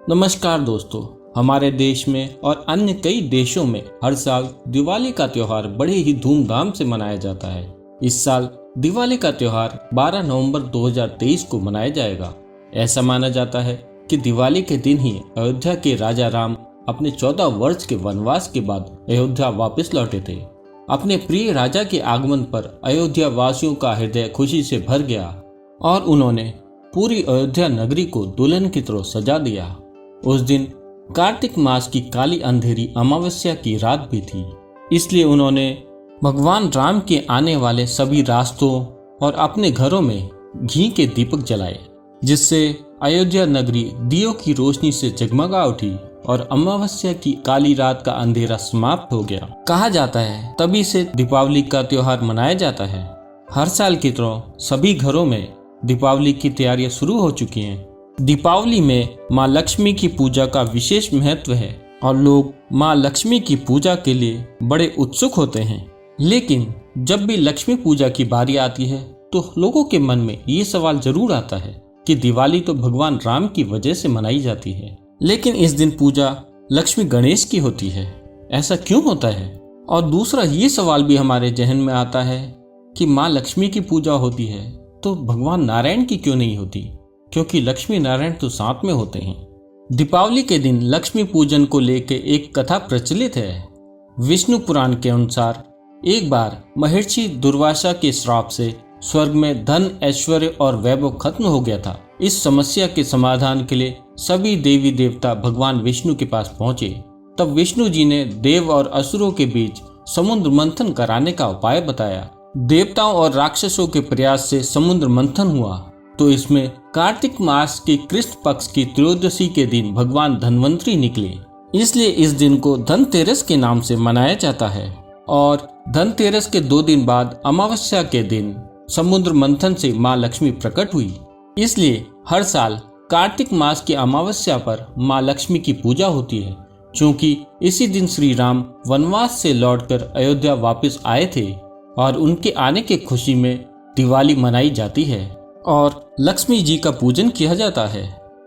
नमस्कार दोस्तों। हमारे देश में और अन्य कई देशों में हर साल दिवाली का त्योहार बड़े ही धूमधाम से मनाया जाता है। इस साल दिवाली का त्योहार 12 नवंबर 2023 को मनाया जाएगा। ऐसा माना जाता है कि दिवाली के दिन ही अयोध्या के राजा राम अपने 14 वर्ष के वनवास के बाद अयोध्या वापस लौटे थे। अपने प्रिय राजा के आगमन पर अयोध्या वासियों का हृदय खुशी से भर गया और उन्होंने पूरी अयोध्या नगरी को दुल्हन की तरह सजा दिया। उस दिन कार्तिक मास की काली अंधेरी अमावस्या की रात भी थी, इसलिए उन्होंने भगवान राम के आने वाले सभी रास्तों और अपने घरों में घी के दीपक जलाए, जिससे अयोध्या नगरी दियों की रोशनी से जगमगा उठी और अमावस्या की काली रात का अंधेरा समाप्त हो गया। कहा जाता है तभी से दीपावली का त्योहार मनाया जाता है। हर साल की तरह सभी घरों में दीपावली की तैयारियां शुरू हो चुकी हैं। दीपावली में माँ लक्ष्मी की पूजा का विशेष महत्व है और लोग माँ लक्ष्मी की पूजा के लिए बड़े उत्सुक होते हैं। लेकिन जब भी लक्ष्मी पूजा की बारी आती है तो लोगों के मन में ये सवाल जरूर आता है कि दिवाली तो भगवान राम की वजह से मनाई जाती है, लेकिन इस दिन पूजा लक्ष्मी गणेश की होती है, ऐसा क्यों होता है? और दूसरा ये सवाल भी हमारे जहन में आता है कि माँ लक्ष्मी की पूजा होती है तो भगवान नारायण की क्यों नहीं होती, क्योंकि लक्ष्मी नारायण तो साथ में होते हैं। दीपावली के दिन लक्ष्मी पूजन को लेकर एक कथा प्रचलित है। विष्णु पुराण के अनुसार एक बार महर्षि दुर्वासा के श्राप से स्वर्ग में धन, ऐश्वर्य और वैभव खत्म हो गया था। इस समस्या के समाधान के लिए सभी देवी देवता भगवान विष्णु के पास पहुंचे। तब विष्णु जी ने देव और असुरों के बीच समुद्र मंथन कराने का उपाय बताया। देवताओं और राक्षसों के प्रयास से समुद्र मंथन हुआ तो इसमें कार्तिक मास के कृष्ण पक्ष की त्रयोदशी के दिन भगवान धन्वंतरी निकले, इसलिए इस दिन को धनतेरस के नाम से मनाया जाता है। और धनतेरस के 2 दिन बाद अमावस्या के दिन समुद्र मंथन से माँ लक्ष्मी प्रकट हुई, इसलिए हर साल कार्तिक मास की अमावस्या पर माँ लक्ष्मी की पूजा होती है। क्योंकि इसी दिन श्री राम वनवास से लौटकर अयोध्या वापस आए थे और उनके आने की खुशी में दिवाली मनाई जाती है और लक्ष्मी जी का पूजन किया जाता है।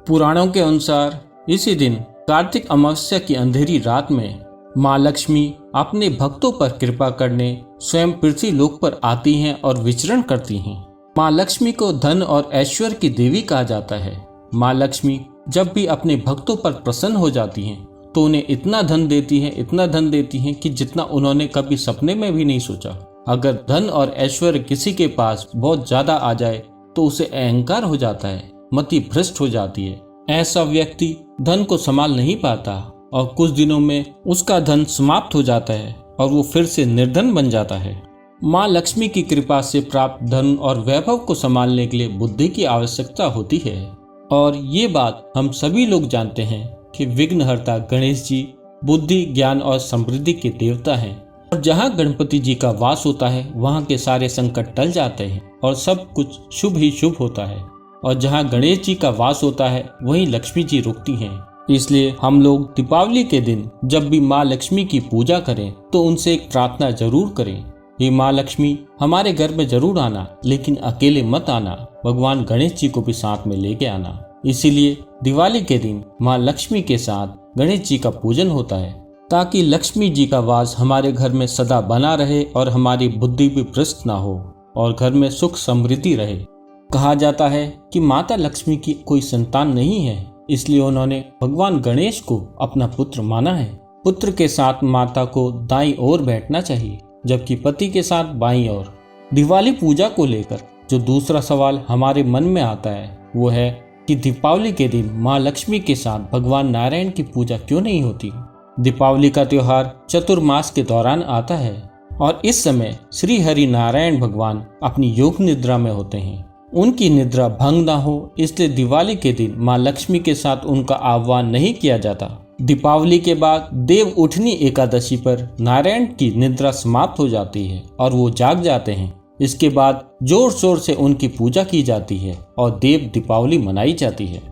पुराणों के अनुसार इसी दिन कार्तिक अमावस्या की अंधेरी रात में माँ लक्ष्मी अपने भक्तों पर कृपा करने स्वयं पृथ्वी लोक पर आती हैं और विचरण करती हैं। माँ लक्ष्मी को धन और ऐश्वर्य की देवी कहा जाता है। माँ लक्ष्मी जब भी अपने भक्तों पर प्रसन्न हो जाती हैं तो उन्हें इतना धन देती हैं कि जितना उन्होंने कभी सपने में भी नहीं सोचा। अगर धन और ऐश्वर्य किसी के पास बहुत ज्यादा आ जाए तो उसे अहंकार हो जाता है, मति भ्रष्ट हो जाती है। ऐसा व्यक्ति धन को संभाल नहीं पाता और कुछ दिनों में उसका धन समाप्त हो जाता है और वो फिर से निर्धन बन जाता है। माँ लक्ष्मी की कृपा से प्राप्त धन और वैभव को संभालने के लिए बुद्धि की आवश्यकता होती है। और ये बात हम सभी लोग जानते हैं कि विघ्नहर्ता गणेश जी बुद्धि, ज्ञान और समृद्धि के देवता हैं। और जहाँ गणपति जी का वास होता है वहाँ के सारे संकट टल जाते हैं और सब कुछ शुभ ही शुभ होता है। और जहाँ गणेश जी का वास होता है वहीं लक्ष्मी जी रुकती हैं। इसलिए हम लोग दीपावली के दिन जब भी माँ लक्ष्मी की पूजा करें तो उनसे एक प्रार्थना जरूर करें, ये माँ लक्ष्मी हमारे घर में जरूर आना, लेकिन अकेले मत आना, भगवान गणेश जी को भी साथ में लेके आना। इसीलिए दिवाली के दिन माँ लक्ष्मी के साथ गणेश जी का पूजन होता है ताकि लक्ष्मी जी का वास हमारे घर में सदा बना रहे और हमारी बुद्धि भी भ्रष्ट ना हो और घर में सुख समृद्धि रहे। कहा जाता है कि माता लक्ष्मी की कोई संतान नहीं है, इसलिए उन्होंने भगवान गणेश को अपना पुत्र माना है। पुत्र के साथ माता को दाईं ओर बैठना चाहिए जबकि पति के साथ बाईं ओर। दिवाली पूजा को लेकर जो दूसरा सवाल हमारे मन में आता है वो है कि दीपावली के दिन माँ लक्ष्मी के साथ भगवान नारायण की पूजा क्यों नहीं होती। दीपावली का त्योहार चतुर्मास के दौरान आता है और इस समय श्री हरि नारायण भगवान अपनी योग निद्रा में होते हैं। उनकी निद्रा भंग ना हो इसलिए दिवाली के दिन माँ लक्ष्मी के साथ उनका आह्वान नहीं किया जाता। दीपावली के बाद देव उठनी एकादशी पर नारायण की निद्रा समाप्त हो जाती है और वो जाग जाते हैं। इसके बाद जोर शोर से उनकी पूजा की जाती है और देव दीपावली मनाई जाती है।